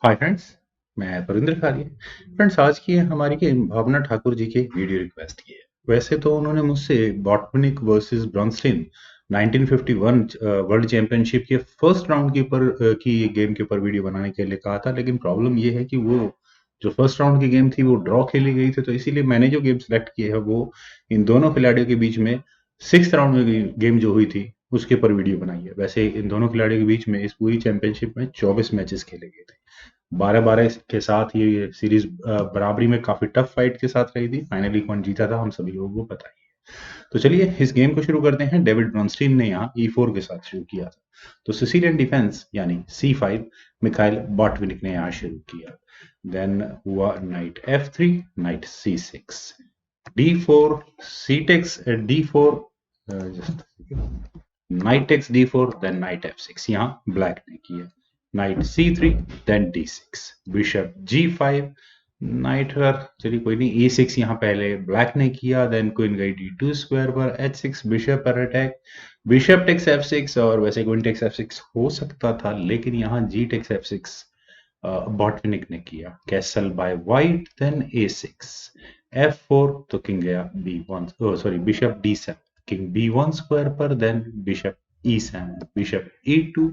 Hi friends, मैं परिंदर खालिए। Friends, आज की हमारी के भावना ठाकुर जी की वीडियो रिक्वेस्ट की है। वैसे तो उन्होंने मुझसे बॉटनिक वर्सेस ब्रॉन्स्टेन 1951 वर्ल्ड चैंपियनशिप के फर्स्ट राउंड के ऊपर की गेम के ऊपर वीडियो बनाने के लिए कहा था, लेकिन प्रॉब्लम ये है कि वो जो फर्स्ट राउंड की गेम थी वो ड्रॉ खेली गई थी, तो इसीलिए मैंने जो गेम सेलेक्ट की है वो इन दोनों खिलाड़ियों के बीच में सिक्स राउंड में गेम जो हुई थी उसके ऊपर वीडियो बनाई है। वैसे इन दोनों खिलाड़ियों के बीच में इस पूरी चैंपियनशिप में 24 मैचेस खेले गए थे। 12-12 के साथ ये सीरीज बराबरी में काफी टफ फाइट के साथ रही थी। फाइनली कौन जीता था हम सभी लोगों को पता ही है। तो चलिए इस गेम को शुरू करते हैं। डेविड ब्रॉन्स्टीन ने यहाँ E4 के साथ शुरू किया था, तो सिसिलियन डिफेंस यानी C5 मिखाइल बॉटविनिक ने यहाँ शुरू किया। देन हुआ knight F3, knight C6, D4, C takes D4, knight takes D4, then knight F6 यहाँ ब्लैक ने किया। Night C3, then D6, bishop G5, night पर चलिए कोई नहीं, A6 यहाँ पहले ब्लैक ने किया। देन क्वीन गई D2 स्क्वायर पर, H6 बिशप पर अटैक, बिशप टेक्स F6, और वैसे क्वीन टेक्स F6 हो सकता था, लेकिन यहाँ G टेक्स F6 बॉटविनिक ने किया। Castle bye white, then A6, F4, तो किंग गया B1, sorry bishop D7, king B1 square पर, then bishop E7, bishop E2,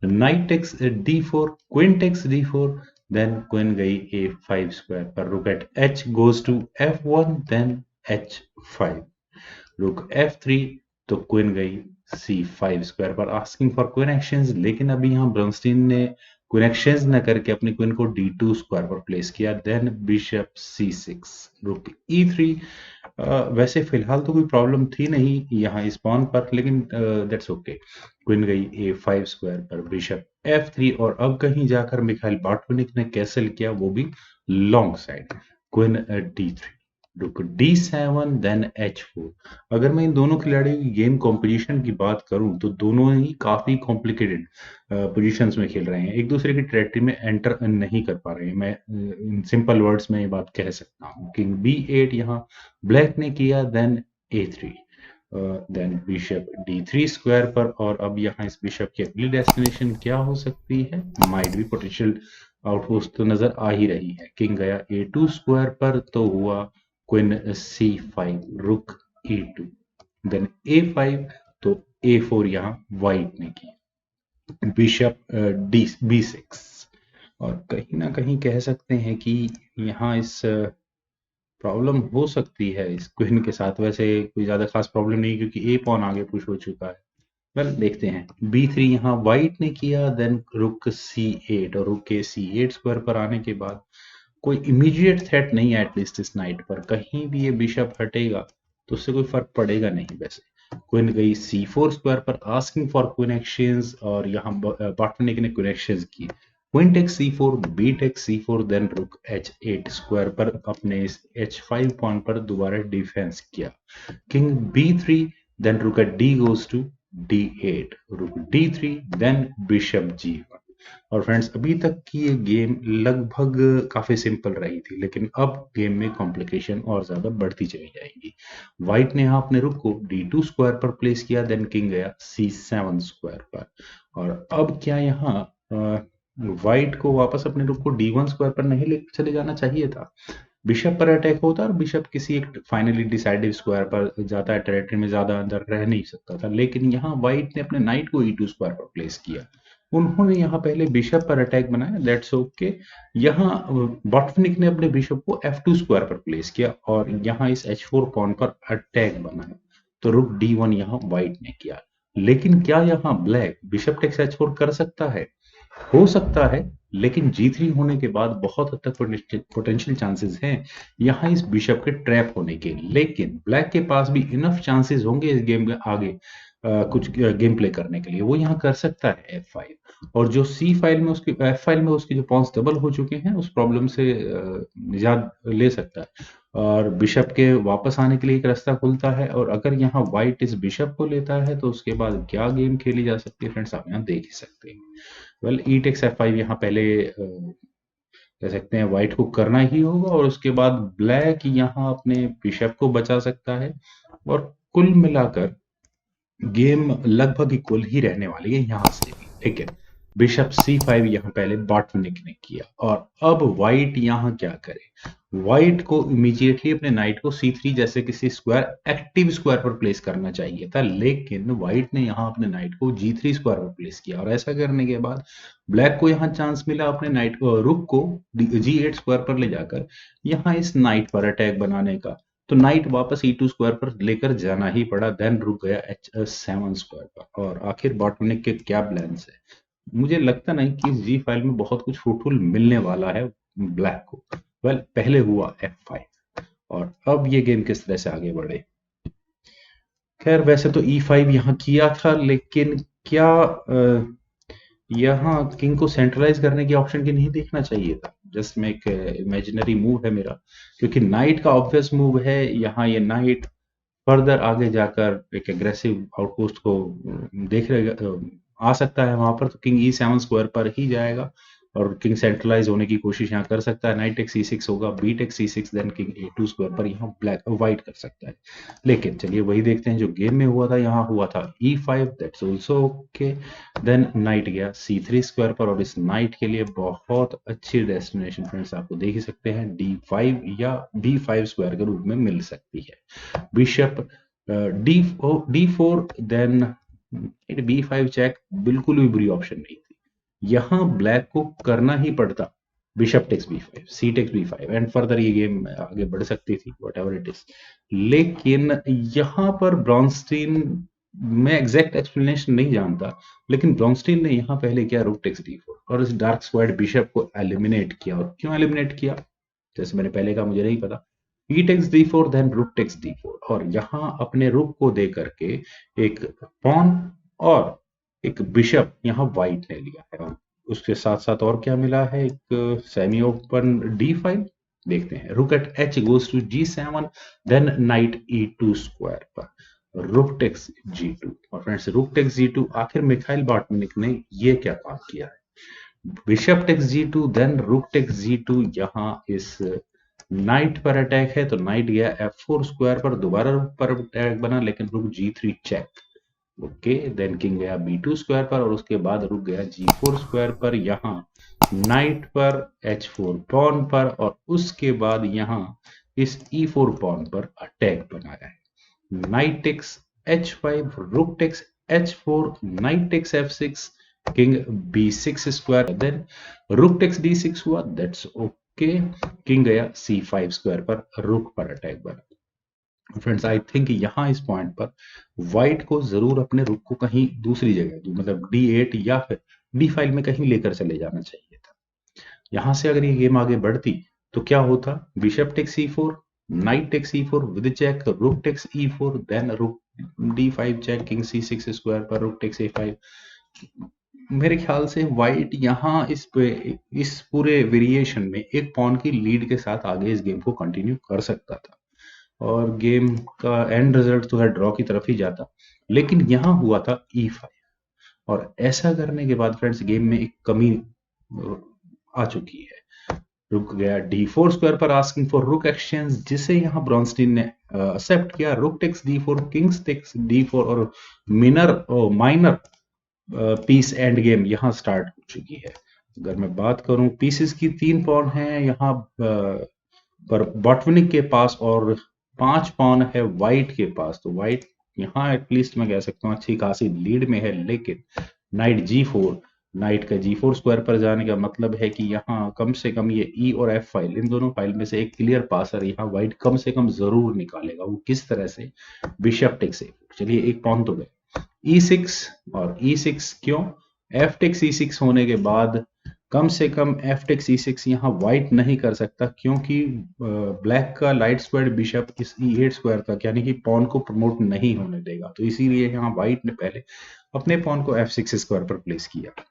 knight takes D4, queen takes D4, then queen गई A5 स्क्वायर पर, rook at H goes to F1, then H5, rook F3, तो queen गई C5 square पर, asking for queen exchange. लेकिन अभी यहाँ ब्रॉन्स्टीन ने queen exchange न करके अपनी क्वीन को D2 स्क्वायर पर प्लेस किया। देन बिशप C6, रुक E3। वैसे फिलहाल तो कोई प्रॉब्लम थी नहीं यहाँ इस पॉन पर, लेकिन दैट्स ओके। क्वीन गई A5 स्क्वायर पर, बिशप F3, और अब कहीं जाकर मिखाइल बॉटविनिक ने कैसल किया, वो भी लॉन्ग साइड, क्वीन D3, रुक D7, देन H4। अगर मैं इन दोनों खिलाड़ियों की गेम कॉम्पोजिशन की बात करूं तो दोनों ही काफी कॉम्प्लिकेटेड पोजीशंस में खेल रहे हैं, एक दूसरे की टेरिटरी में एंटर नहीं कर पा रहे हैं। मैं इन सिंपल वर्ड्स में ये बात कह सकता हूँ। किंग B8 यहाँ ब्लैक ने किया, then A3, then bishop D3 square पर, और अब यहाँ इस बिशप की अगली डेस्टिनेशन क्या हो सकती है, माइट भी पोटेंशियल आउटपोस्ट तो नजर आ ही रही है। किंग गया A2 स्क्वायर पर, तो हुआ क्वीन C5, रुक E2, देन A5, तो A4 यहाँ वाइट ने की, बिशप B6। और कहीं ना कहीं कह सकते हैं कि यहाँ इस प्रॉब्लम हो सकती है इस क्वीन के साथ। वैसे कोई ज्यादा खास प्रॉब्लम नहीं, क्योंकि ए पॉन आगे पुश हो चुका है। वेल देखते हैं। B3 यहाँ वाइट ने किया, देन रुक C8, और रुक के C8 स्क्वायर पर आने के बाद कोई इमीडिएट थ्रेट नहीं है एटलीस्ट इस नाइट पर। कहीं भी ये बिशप हटेगा तो उससे कोई फर्क पड़ेगा नहीं। वैसे क्वीन गई C4 स्क्वायर पर, आस्किंग फॉर क्वीन एक्सचेंज, और यहाँ बॉटनिक ने क्वीन एक्सचेंज की। Queen takes C4, B takes C4, then rook H8 square पर अपने इस H5 पॉइंट पर दोबारा डिफेंस किया। King B3, then rook at D goes to D8, rook D3, then bishop G1। और फ्रेंड्स, अभी तक की ये गेम लगभग काफी सिंपल रही थी, लेकिन अब गेम में कॉम्प्लिकेशन और ज्यादा बढ़ती चली जाएगी। व्हाइट ने यहाँ अपने रुक को D2 स्क्वायर पर प्लेस किया, देन किंग गया C7 स्क्वायर पर, और अब क्या यहाँ व्हाइट को वापस अपने रुक को D1 स्क्वायर पर नहीं ले चले जाना चाहिए था। बिशप पर अटैक होता और बिशप किसी एक फाइनली डिसाइडिव स्क्वायर पर जाता है, टेरिटरी में ज्यादा अंदर रह नहीं सकता था। लेकिन यहाँ व्हाइट ने अपने नाइट को E2 स्क्वायर पर प्लेस किया। उन्होंने यहाँ पहले बिशप पर अटैक बनाया, दैट्स ओके। यहाँ बॉटविनिक ने अपने बिशप को F2 स्क्वायर पर प्लेस किया, और यहाँ इस H4 पॉन पर अटैक बनाया, तो रुक D1 यहाँ व्हाइट ने किया। लेकिन क्या यहाँ ब्लैक बिशप टेक्स H4 कर सकता है? हो सकता है, लेकिन G3 होने के बाद बहुत हद तक पोटेंशियल चांसेस हैं यहाँ इस बिशप के ट्रैप होने के। लेकिन ब्लैक के पास भी इनफ चांसेस होंगे इस गेम में आगे कुछ गेम प्ले करने के लिए। वो यहाँ कर सकता है F5, और जो C फाइल में उसकी F फाइल में उसकी जो पॉन्स डबल हो चुके हैं उस प्रॉब्लम से निजात ले सकता है, और बिशप के वापस आने के लिए एक रास्ता खुलता है। और अगर यहाँ व्हाइट इस बिशप को लेता है तो उसके बाद क्या गेम खेली जा सकती है फ्रेंड्स, आप यहाँ देख ही सकते हैं। वेल ई टेक्स F5 यहाँ पहले कह सकते हैं व्हाइट को करना ही होगा, और उसके बाद ब्लैक यहाँ अपने बिशप को बचा सकता है, और कुल मिलाकर गेम लगभग इक्वल ही रहने वाली है यहाँ से भी। ठीक है, बिशप C5 यहाँ पहले बॉटनिक ने किया। और अब व्हाइट यहाँ क्या करे, व्हाइट को इमीडिएटली अपने नाइट को C3 जैसे किसी स्क्वायर एक्टिव स्क्वायर पर प्लेस करना चाहिए था, लेकिन व्हाइट ने यहाँ अपने नाइट को G3 स्क्वायर पर प्लेस किया। और ऐसा करने के बाद ब्लैक को यहाँ चांस मिला अपने नाइट को, रुक को G8 स्क्वायर पर ले जाकर यहाँ इस नाइट पर अटैक बनाने का। तो नाइट वापस E2 स्क्वायर पर लेकर जाना ही पड़ा, देन रुक गया H7 स्क्वायर पर। और आखिर बॉटनिक के क्या प्लान्स है, मुझे लगता नहीं कि जी फाइल में बहुत कुछ फ्रूटफुल मिलने वाला है ब्लैक को। पहले हुआ F5 और अब ये गेम किस तरह से आगे बढ़े। खैर वैसे तो E5 यहाँ किया था, लेकिन क्या यहाँ किंग को सेंट्रलाइज करने की ऑप्शन की नहीं देखना चाहिए था। जस्ट में एक इमेजिनरी मूव है मेरा, क्योंकि नाइट का ऑब्वियस मूव है यहाँ, ये नाइट फर्दर आगे जाकर एक एग्रेसिव आउटपोस्ट को देख रहे आ सकता है वहां पर। तो किंग E7 स्क्वायर पर ही जाएगा और किंग सेंट्रलाइज होने की कोशिश यहाँ कर सकता है। नाइट टेक C6 होगा, B take C6, then king A2 square पर यहाँ ब्लैक व्हाइट कर सकता है। लेकिन चलिए वही देखते हैं जो गेम में हुआ था। यहाँ हुआ था E5, that's also okay. Then knight गया C3 स्क्वायर पर, और इस नाइट के लिए बहुत अच्छी डेस्टिनेशन फ्रेंड्स आपको देख ही सकते हैं, D5 या B5 स्क्वायर के रूप में मिल सकती है। Bishop D4, then B5 check बिल्कुल भी बुरी ऑप्शन नहीं थी। यहां ब्लैक को करना ही पड़ता bishop takes B5, C takes B5 and further ये गेम आगे बढ़ सकती थी, वट एवर इट इज। लेकिन यहां पर ब्रॉन्स्टीन, मैं एग्जैक्ट एक्सप्लेनेशन नहीं जानता, लेकिन ब्रॉन्स्टीन ने यहाँ पहले किया रुक टेक्स D4 और इस डार्क स्क्वाड बिशप को एलिमिनेट किया। और क्यों एलिमिनेट किया, जैसे मैंने पहले कहा, मुझे नहीं पता। E takes D4, then rook takes D4, और यहाँ अपने रुक को दे करके एक पॉन और एक बिशप यहाँ व्हाइट ने लिया है। और उसके साथ साथ और क्या मिला है, एक सेमी ओपन D5 देखते हैं। Rook at H goes to G7, then knight E2 square पर रुक टेक्स G2। और फ्रेंड्स रुक टेक्स G2, आखिर मिखाइल बाटनिक ने ये क्या काम किया है, bishop takes G2, then rook takes G2। यहाँ इस नाइट पर अटैक है, तो नाइट गया F4 स्क्वायर पर, दोबारा रुक पर अटैक बना, लेकिन रुक G3 check, okay. Then king गया B2 स्क्वायर पर, और उसके बाद रुक गया G4 स्क्वायर पर, यहाँ नाइट पर H4 पॉन पर, और उसके बाद यहाँ इस E4 पॉन पर अटैक बनाया है। Night takes H5, rook takes H4, knight takes F6, king B6 square, then rook takes D6 हुआ, दैट्स ओके। किंग गया C5 स्क्वायर पर, रुक पर अटैक बना। फ्रेंड्स आई थिंक यहाँ इस पॉइंट पर व्हाइट को जरूर अपने रुक को कहीं दूसरी जगह, मतलब D8 या फिर D5 में कहीं लेकर चले जाना चाहिए था। यहां से अगर ये गेम आगे बढ़ती तो क्या होता, bishop takes C4, knight takes E4 with check, rook takes E4, then rook D5 check, king C6 square पर रुक टेक्स A5। मेरे ख्याल से व्हाइट यहाँ इस पूरे वेरिएशन में एक पॉन की लीड के साथ आगे इस गेम को कंटिन्यू कर सकता था, और गेम का एंड रिजल्ट तो है ड्रॉ की तरफ ही जाता। लेकिन यहाँ हुआ था E5, और ऐसा करने के बाद फ्रेंड्स गेम में एक कमी आ चुकी है। रुक गया D4 स्क्वायर पर, आस्किंग फॉर रुक एक्सचेंज, जिसे यहाँ ब्रॉन्स्टीन ने एक्सेप्ट किया। रुक takes D4, Kings takes D4, और माइनर पीस एंड गेम यहाँ स्टार्ट हो चुकी है। अगर मैं बात करूं, पीसेस की 3 पॉन है यहाँ पर बॉटविनिक के पास, और 5 पॉन है व्हाइट के पास। तो व्हाइट यहाँ एटलीस्ट मैं कह सकता हूँ अच्छी खासी लीड में है। लेकिन नाइट G4, नाइट का G4 स्क्वायर पर जाने का मतलब है कि यहाँ कम से कम ये E और F फाइल, इन दोनों फाइल में से एक क्लियर पासर यहाँ व्हाइट कम से कम जरूर निकालेगा। वो किस तरह से, बिशप टेक्स A4। चलिए एक पॉन तो गए E6, और E6 क्यों, F टेक्स E6 होने के बाद कम से कम F टेक्स E6 यहाँ व्हाइट नहीं कर सकता, क्योंकि ब्लैक का लाइट स्क्वायर बिशप इस E8 स्क्वायर तक, यानी कि पॉन को प्रमोट नहीं होने देगा। तो इसीलिए यहाँ व्हाइट ने पहले अपने पॉन को F6 स्क्वायर पर प्लेस किया।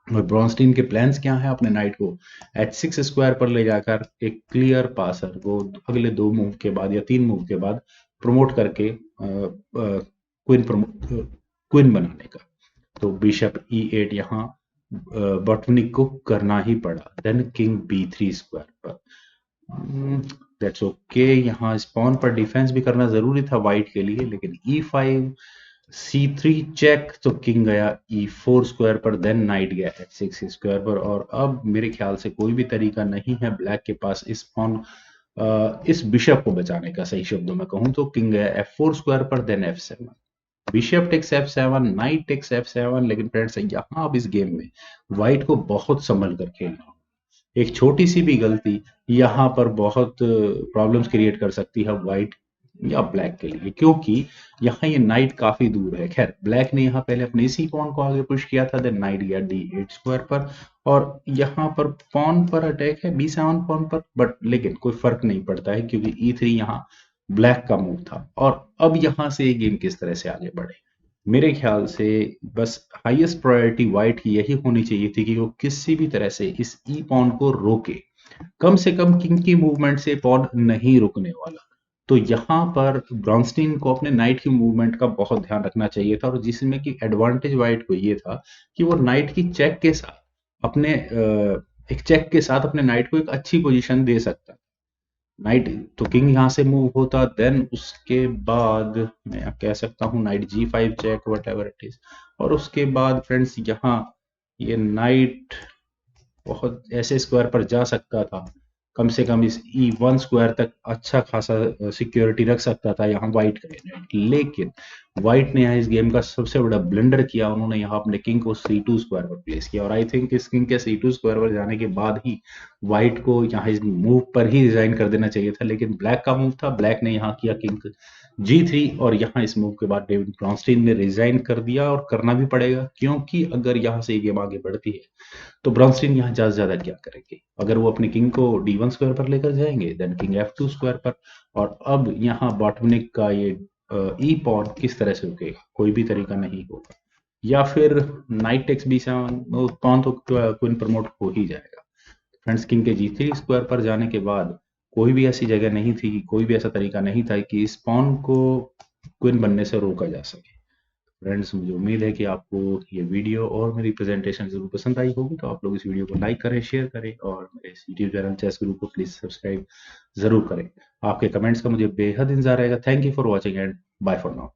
और ब्रॉन्स्टीन के प्लान्स क्या है, अपने नाइट को H6 स्क्वायर पर ले जाकर एक क्लियर पासर को अगले 2 मूव के बाद या 3 मूव के बाद प्रमोट करके क्वीन बनाने का। तो बिशप E8 यहाँ बॉटविनिक को करना ही पड़ा। देन किंग B3 स्क्वायर पर, दैट्स ओके। यहाँ स्पॉन पर डिफेंस भी करना जरूरी था व्हाइट के लिए, लेकिन E5 C3 चेक, तो किंग गया E4 स्क्वायर पर, देन नाइट गया H6 स्क्वायर पर। और अब मेरे ख्याल से कोई भी तरीका नहीं है ब्लैक के पास इस पॉन इस बिशप को बचाने का। सही शब्दों में कहूं तो किंग गया F4 स्क्वायर पर, then F7, bishop takes F7, knight takes F7। लेकिन फ्रेंड्स यहाँ अब इस गेम में व्हाइट को बहुत संभल कर खेलना होगा। एक छोटी सी भी गलती यहाँ पर बहुत प्रॉब्लम्स क्रिएट कर सकती है व्हाइट या ब्लैक के लिए, क्योंकि यहाँ ये नाइट काफी दूर है। खैर, ब्लैक ने यहाँ पहले अपने इसी पॉन को आगे पुश किया था, देन नाइट गया D8 स्क्वायर पर, और यहाँ पर पॉन पर अटैक है B7 पॉन पर, बट लेकिन कोई फर्क नहीं पड़ता है क्योंकि E3 यहाँ ब्लैक का मूव था। और अब यहाँ से ये गेम किस तरह से आगे बढ़े, मेरे ख्याल से बस हाईएस्ट प्रायोरिटी व्हाइट की यही होनी चाहिए थी कि वो किसी भी तरह से इस ई पॉन को रोके। कम से कम किंग की मूवमेंट से पॉन नहीं रुकने वाला। तो यहाँ पर ब्रॉन्स्टीन को अपने नाइट की मूवमेंट का बहुत ध्यान रखना चाहिए था, और जिसमें कि एडवांटेज व्हाइट को ये था कि वो नाइट की चेक के साथ अपने एक चेक के साथ अपने नाइट को एक अच्छी पोजीशन दे सकता। नाइट तो किंग यहाँ से मूव होता, देन उसके बाद मैं कह सकता हूँ knight G5 check, whatever it is. और उसके बाद फ्रेंड्स यहाँ ये नाइट बहुत ऐसे स्क्वायर पर जा सकता था, कम से कम इस E1 स्क्वायर तक अच्छा खासा सिक्योरिटी रख सकता था यहाँ व्हाइट का। लेकिन व्हाइट ने यहाँ इस गेम का सबसे बड़ा ब्लंडर किया, उन्होंने यहाँ अपने किंग को C2 स्क्वायर पर प्लेस किया। और आई थिंक इस किंग के C2 स्क्वायर पर जाने के बाद ही व्हाइट को यहाँ इस मूव पर ही रिजाइन कर देना चाहिए था, लेकिन ब्लैक का मूव था, ब्लैक ने यहाँ किया किंग G3। और यहाँ इस मूव के बाद डेविड ब्रॉन्स्टीन ने रिजाइन कर दिया, और करना भी पड़ेगा क्योंकि अगर यहाँ से ये गेम आगे बढ़ती है तो ब्रॉन्स्टीन यहाँ ज्यादा से ज्यादा क्या करेंगे। अगर वो अपने किंग को D1 स्क्वायर पर लेकर जाएंगे, देन किंग F2 स्क्वायर पर। और अब यहाँ बॉटमनिक का ये ई पॉन किस तरह से रुकेगा, कोई भी तरीका नहीं होगा। या फिर नाइट टेक्स B7, पॉन तो क्वीन प्रमोट हो ही जाएगा। फ्रेंड्स, किंग के G3 स्क्वायर पर जाने के बाद कोई भी ऐसी जगह नहीं थी, कोई भी ऐसा तरीका नहीं था कि इस पॉन को क्वीन बनने से रोका जा सके। फ्रेंड्स, मुझे उम्मीद है कि आपको ये वीडियो और मेरी प्रेजेंटेशन जरूर पसंद आई होगी। तो आप लोग इस वीडियो को लाइक करें, शेयर करें, और मेरे इस यूट्यूब चैनल चेस गुरु को प्लीज सब्सक्राइब जरूर करें। आपके कमेंट्स का मुझे बेहद इंतजार रहेगा। Thank you for watching and bye for now.